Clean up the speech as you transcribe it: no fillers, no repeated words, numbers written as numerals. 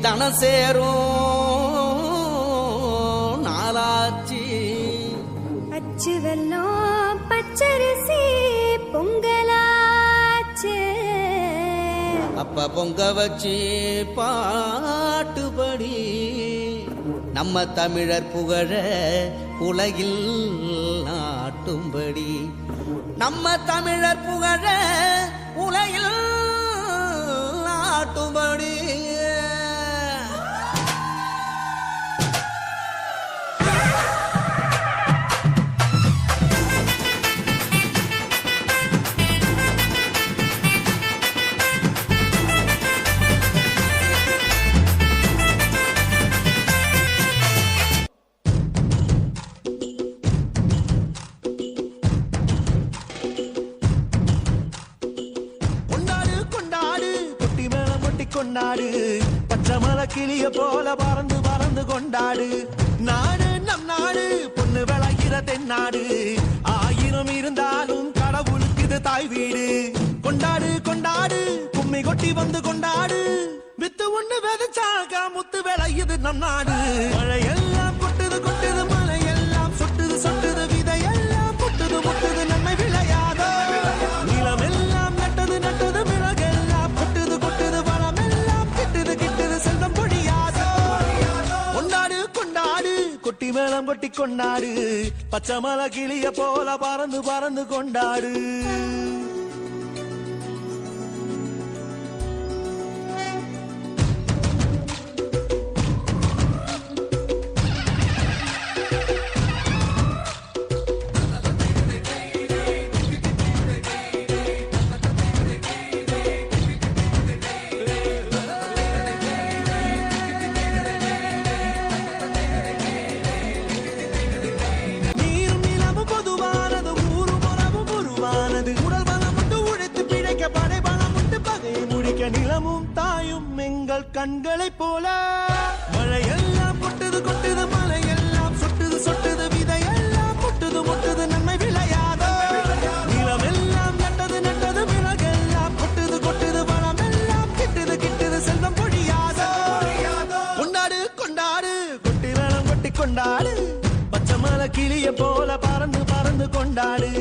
தனம் சேரும் நாளாச்சி. அச்சு வெல்லம் பச்சரிசி பொங்கலாச்சு. அப்ப பொங்க வச்சு பாட்டுபடி நம்ம தமிழர் புகழ உலகில் நாட்டும்படி. நம்ம தமிழர் புகழ உலகில் நாட்டும்படி. கொண்டாடு பச்சை மலை கிளிய போல பறந்து பறந்து கொண்டாடு. நாடு நம் நாடு பொண்ணு விளைகிற தென்னாடு. ஆயிரம் இருந்தாலும் கடவுளுக்கு இது தாய் வீடு. கொண்டாடு கொண்டாடு கும்மி கொட்டி வந்து கொண்டாடு. வித்து ஒண்ணு விதைச்சாக முத்து விளையுது நம் நாடு. மழையெல்லாம் கொட்டுது கொட்டுது மழையெல்லாம் சொட்டுது சொட்டுது விதையெல்லாம் முட்டுது முட்டுது நன்மை விளையாதோ. நிலம் எல்லாம் நட்டது நட்டது மிளகெல்லாம் கொட்டுது கொட்டுது கொட்டி மேளம் கொட்டி கொண்டாடு. பச்சை மலை கிளிய போல பறந்து பறந்து கொண்டாடு. நிலமும் தாயும் எங்கள் கண்களை போல. மழையெல்லாம் கொட்டுது கொட்டுது மலையெல்லாம் சொட்டுது சொட்டுது விதையெல்லாம் முட்டுது முட்டுது நன்மை விளையாதோ. நிலம் எல்லாம் நட்டது நட்டது மிளகெல்லாம் கொட்டுது கொட்டுது வளமெல்லாம் கிட்டுது கிட்டுது செல்வம் பொழியாதோ. கொண்டாடு கொண்டாடு கொட்டி வேளம் கொட்டி கொண்டாடு. பச்சை மலை கிளிய போல பறந்து பறந்து கொண்டாடு.